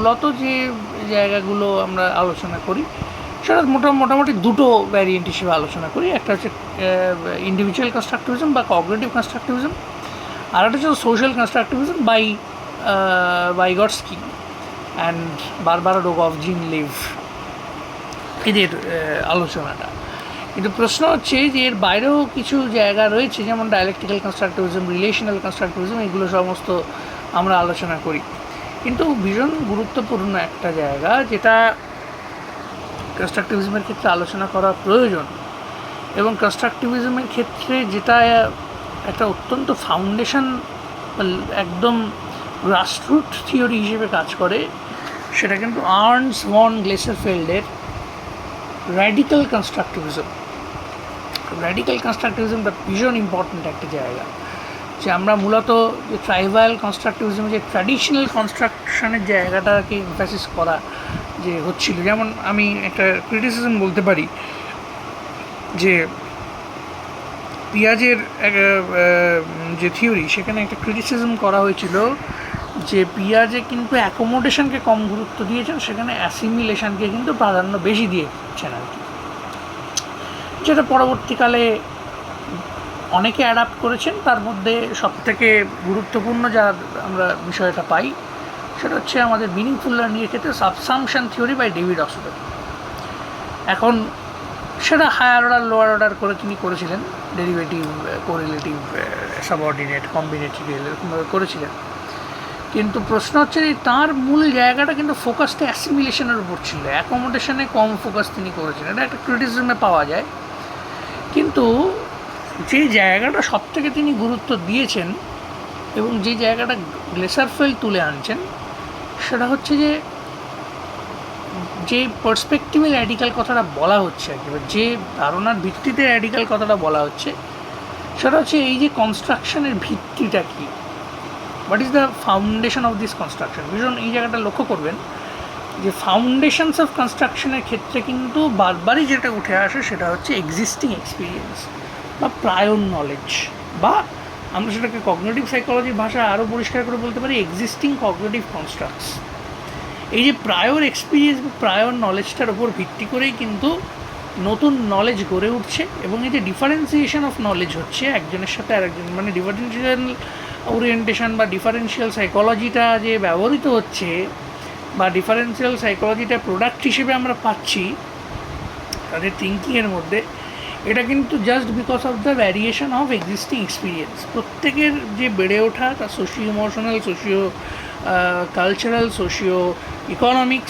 মূলত যে জায়গাগুলো আমরা আলোচনা করি সেটা মোটামুটি দুটো ভ্যারিয়েন্ট হিসেবে আলোচনা করি। একটা হচ্ছে ইন্ডিভিজুয়াল কনস্ট্রাকটিভিজম বা কগনিটিভ কনস্ট্রাকটিভিজম, আর একটা হচ্ছে social constructivism by Vygotsky and Barbara ডোগভ-জিন-লিভ, এদের আলোচনাটা। কিন্তু প্রশ্ন হচ্ছে যে এর বাইরেও কিছু জায়গা রয়েছে, যেমন ডায়ালেকটিক্যাল কনস্ট্রাকটিভিজম, রিলেশনাল কনস্ট্রাকটিভিজম, এগুলো সমস্ত আমরা আলোচনা করি। কিন্তু ভীষণ গুরুত্বপূর্ণ একটা জায়গা যেটা কনস্ট্রাকটিভিজমের ক্ষেত্রে আলোচনা করা প্রয়োজন, এবং কনস্ট্রাকটিভিজমের ক্ষেত্রে যেটা একটা অত্যন্ত ফাউন্ডেশন, একদম গ্রাসরুট থিওরি হিসেবে কাজ করে, সেটা কিন্তু আর্নস্ট ভন গ্লেসারফেল্ডের র্যাডিক্যাল কনস্ট্রাকটিভিজম। র্যাডিক্যাল কনস্ট্রাকটিভিজমটা ভীষণ ইম্পর্ট্যান্ট একটা জায়গা, যে আমরা মূলত যে ট্রাইবাল কনস্ট্রাকটিভিজম, যে ট্র্যাডিশনাল কনস্ট্রাকশনের জায়গাটাকে এমফাসিস করা যে হচ্ছিল। যেমন আমি একটা ক্রিটিসিজম বলতে পারি যে পিয়াজের যে থিওরি, সেখানে একটা ক্রিটিসিজম করা হয়েছিল যে পিয়াজে কিন্তু অ্যাকোমোডেশনকে কম গুরুত্ব দিয়েছেন, সেখানে অ্যাসিমিলেশনকে কিন্তু প্রাধান্য বেশি দিয়েছেন আর কি, যেটা পরবর্তীকালে অনেকে অ্যাডাপ্ট করেছেন। তার মধ্যে সবথেকে গুরুত্বপূর্ণ যা আমরা বিষয়টা পাই সেটা হচ্ছে আমাদের মিনিংফুল লার্নিংয়ের ক্ষেত্রে সাবসামশন থিওরি বাই ডেভিড অসওয়েল। এখন সেটা হায়ার অর্ডার লোয়ার অর্ডার করে তিনি করেছিলেন, ডেরিভেটিভ, কোরিলেটিভ, সাবঅর্ডিনেট, কম্বিনেটরিয়াল, এরকমভাবে করেছিলেন। কিন্তু প্রশ্ন হচ্ছে যে তাঁর মূল জায়গাটা কিন্তু ফোকাসটা অ্যাসিমিলেশনের উপর ছিল, অ্যাকোমোডেশনে কম ফোকাস তিনি করেছিলেন, এটা একটা ক্রিটিসিজমে পাওয়া যায়। কিন্তু যে জায়গাটা সবথেকে তিনি গুরুত্ব দিয়েছেন এবং যে জায়গাটা গ্লেসারফেল্ড তুলে আনছেন, সেটা হচ্ছে যে পার্সপেক্টিভে র্যাডিক্যাল কথাটা বলা হচ্ছে আর কি, যে ধারণার ভিত্তিতে র্যাডিক্যাল কথাটা বলা হচ্ছে, সেটা হচ্ছে এই যে কনস্ট্রাকশনের ভিত্তিটা কী, what is the foundation of this construction. ভীষণ এই জায়গাটা লক্ষ্য করবেন যে ফাউন্ডেশনস অফ কনস্ট্রাকশনের ক্ষেত্রে কিন্তু বারবারই যেটা উঠে আসে সেটা হচ্ছে এক্সিস্টিং এক্সপিরিয়েন্স বা প্রায়র নলেজ, বা আমরা সেটাকে কগনিটিভ সাইকোলজির ভাষায় আরও পরিষ্কার করে বলতে পারি এক্সিস্টিং কগনিটিভ কনস্ট্রাক্টস। এই যে প্রায়র এক্সপিরিয়েন্স বা প্রায়র নলেজটার ওপর ভিত্তি করেই কিন্তু নতুন নলেজ গড়ে উঠছে, এবং এই যে ডিফারেন্সিয়েশন অফ নলেজ হচ্ছে একজনের সাথে আরেকজন, মানে ডিফারেন্সিয়াল ওরিয়েন্টেশন বা ডিফারেন্সিয়াল সাইকোলজিটা যে ব্যবহৃত হচ্ছে বা ডিফারেন্সিয়াল সাইকোলজিটা প্রোডাক্ট হিসেবে আমরা পাচ্ছি তাদের থিঙ্কিংয়ের মধ্যে, এটা কিন্তু just because of the variation of existing experience. প্রত্যেকের যে বেড়ে ওঠা, তার socio emotional, socio cultural, socio economic,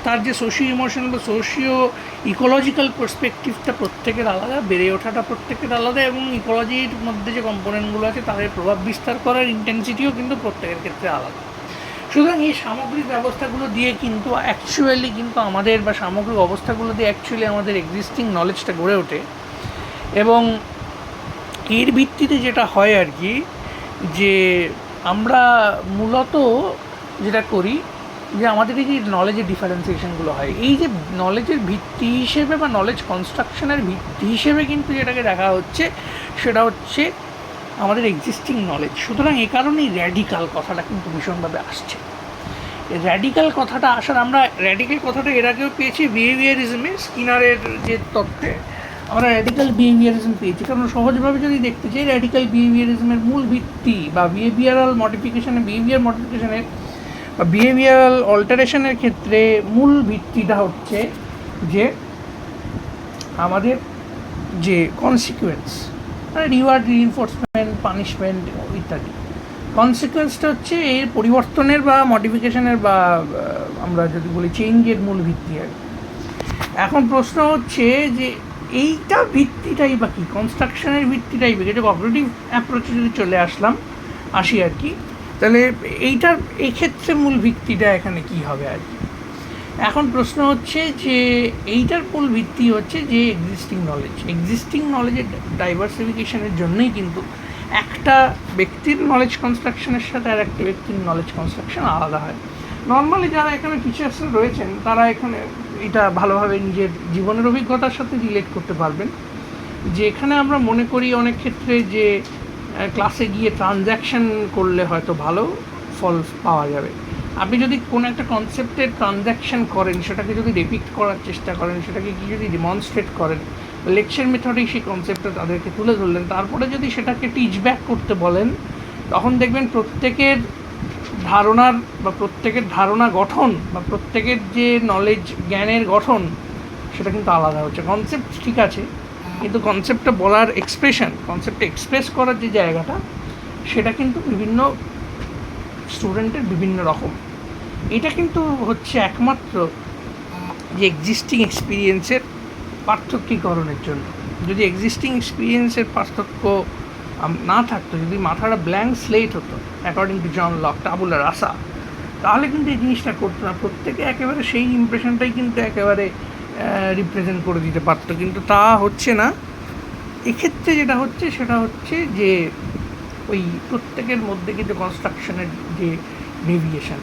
তার যে সোশিও ইমোশনাল বা সোশিও ইকোলজিক্যাল পার্সপেক্টিভটা প্রত্যেকের আলাদা, বেড়ে ওঠাটা প্রত্যেকের আলাদা, এবং ইকোলজির মধ্যে যে কম্পোনেন্টগুলো আছে তাদের প্রভাব বিস্তার করার ইন্টেন্সিটিও কিন্তু প্রত্যেকের ক্ষেত্রে আলাদা। সুতরাং এই সামগ্রিক ব্যবস্থাগুলো দিয়ে কিন্তু অ্যাকচুয়ালি কিন্তু আমাদের, বা সামগ্রিক অবস্থাগুলো দিয়ে অ্যাকচুয়ালি আমাদের এক্সিস্টিং নলেজটা গড়ে ওঠে, এবং এর ভিত্তিতে যেটা হয় আর কি, যে আমরা মূলত যেটা করি যে আমাদের এই যে নলেজের ডিফারেন্সিয়েশনগুলো হয়, এই যে নলেজের ভিত্তি হিসেবে বা নলেজ কনস্ট্রাকশনের ভিত্তি হিসেবে কিন্তু যেটাকে দেখা হচ্ছে সেটা হচ্ছে আমাদের এক্সিস্টিং নলেজ। সুতরাং এ কারণেই র্যাডিক্যাল কথাটা কিন্তু ভীষণভাবে আসছে। র্যাডিক্যাল কথাটা আসার, আমরা র্যাডিক্যাল কথাটা এর আগেও পেয়েছি বিহেভিয়ারিজমে, স্কিনারের যে তত্ত্বে আমরা র্যাডিক্যাল বিহেভিয়ারিজম পেয়েছি। কারণ সহজভাবে যদি দেখতে চাই, র্যাডিক্যাল বিহেভিয়ারিজমের মূল ভিত্তি বা বিহেভিয়ারাল মডিফিকেশনের বা বিহেভিয়ারাল অল্টারেশনের ক্ষেত্রে মূল ভিত্তিটা হচ্ছে যে আমাদের যে কনসিকুয়েন্স, মানে রিওয়ার্ড, রিইনফোর্সমেন্ট, পানিশমেন্ট ইত্যাদি, কনসিকুয়েন্সটা হচ্ছে এর পরিবর্তনের বা মডিফিকেশনের বা আমরা যদি বলি চেঞ্জের মূল ভিত্তি আর কি। এখন প্রশ্ন হচ্ছে যে এইটা ভিত্তিটাই বা কি, কনস্ট্রাকশনের ভিত্তিটাই বা কি, যে কগনিটিভ অ্যাপ্রোচে যদি আসি আর কি, তাহলে এইটার এই ক্ষেত্রে মূল ভিত্তিটা এখানে কি হবে আর কি। এখন প্রশ্ন হচ্ছে যে এইটার মূল ভিত্তি হচ্ছে যে এক্সিস্টিং নলেজের ডাইভার্সিফিকেশনের জন্যই কিন্তু একটা ব্যক্তির নলেজ কনস্ট্রাকশনের সাথে আর একটা ব্যক্তির নলেজ কনস্ট্রাকশন আলাদা হয়। নর্মালি যারা এখানে টিচার্স রয়েছেন তারা এখানে এটা ভালোভাবে নিজের জীবনের অভিজ্ঞতার সাথে রিলেট করতে পারবেন, যে এখানে আমরা মনে করি অনেক ক্ষেত্রে যে ক্লাসে গিয়ে ট্রানজ্যাকশন করলে হয়তো ভালো ফল পাওয়া যাবে, আপনি যদি কোনো একটা কনসেপ্টের ট্রানজ্যাকশন করেন, সেটাকে যদি ডেপিক্ট করার চেষ্টা করেন, সেটাকে কি যদি ডেমনস্ট্রেট করেন, লেকচার মেথডেই সেই কনসেপ্টটা তাদেরকে তুলে ধরলেন, তারপরে যদি সেটাকে টিচ ব্যাক করতে বলেন, তখন দেখবেন প্রত্যেকের ধারণার বা প্রত্যেকের ধারণা গঠন বা প্রত্যেকের যে নলেজ জ্ঞানের গঠন সেটা কিন্তু আলাদা হচ্ছে। কনসেপ্ট ঠিক আছে, কিন্তু কনসেপ্টটা বলার এক্সপ্রেশন, কনসেপ্টটা এক্সপ্রেস করার যে জায়গাটা, সেটা কিন্তু বিভিন্ন স্টুডেন্টের বিভিন্ন রকম। এটা কিন্তু হচ্ছে একমাত্র যে এক্সিস্টিং এক্সপিরিয়েন্সের পার্থক্যীকরণের জন্য। যদি এক্সিস্টিং এক্সপিরিয়েন্সের পার্থক্য না থাকতো, যদি মাথাটা ব্ল্যাঙ্ক স্লেট হতো অ্যাকর্ডিং টু জন লক, টাবুলা রাসা, তাহলে কিন্তু এই জিনিসটা করতো না। প্রত্যেকে একেবারে সেই ইমপ্রেশনটাই কিন্তু একেবারে রিপ্রেজেন্ট করে দিতে পারতো, কিন্তু তা হচ্ছে না। এক্ষেত্রে যেটা হচ্ছে সেটা হচ্ছে যে ওই প্রত্যেকের মধ্যে কিন্তু কনস্ট্রাকশনের যে ডেভিয়েশন,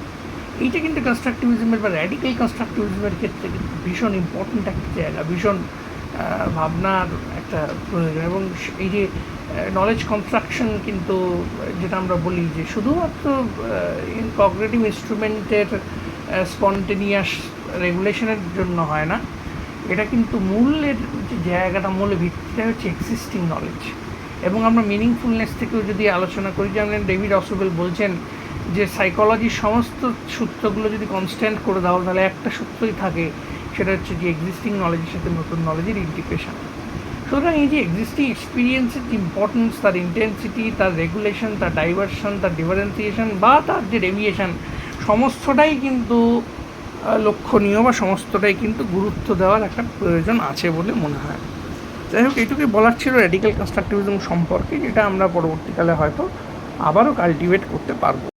এইটা কিন্তু কনস্ট্রাকটিভিজমের বা র্যাডিক্যাল কনস্ট্রাকটিভিজমের ক্ষেত্রে কিন্তু ভীষণ ইম্পর্ট্যান্ট একটা জায়গা, ভীষণ ভাবনার একটা প্রয়োজন। এবং এই যে নলেজ কনস্ট্রাকশন কিন্তু যেটা আমরা বলি যে শুধুমাত্র কগনিটিভ ইনস্ট্রুমেন্টের স্পন্টেনিয়াস রেগুলেশনের জন্য হয় না, এটা কিন্তু মূলের যে জায়গাটা, মূলে ভিত্তিটা হচ্ছে এক্সিস্টিং নলেজ। এবং আমরা মিনিংফুলনেস থেকেও যদি আলোচনা করি, যেমন ডেভিড অসুবেল বলছেন যে সাইকোলজির সমস্ত সূত্রগুলো যদি কনস্ট্যান্ট করে দাও, তাহলে একটা সূত্রই থাকে, সেটা হচ্ছে যে এক্সিস্টিং নলেজের সাথে নতুন নলেজের ইন্টিগ্রেশন। সুতরাং এই যে এক্সিস্টিং এক্সপিরিয়েন্সের যে ইম্পর্টেন্স, তার ইন্টেন্সিটি, তার রেগুলেশন, তার ডাইভারশন, তার ডিফারেন্সিয়েশন বা তার যে ডেভিয়েশন, সমস্তটাই কিন্তু লক্ষণীয় বা সমস্তটাই কিন্তু গুরুত্ব দেওয়ার একটা প্রয়োজন আছে বলে মনে হয়। যাই হোক, এইটুকুই বলার ছিল র্যাডিক্যাল কনস্ট্রাকটিভিজম সম্পর্কে, যেটা আমরা পরবর্তীকালে হয়তো আবারও কাল্টিভেট করতে পারবো।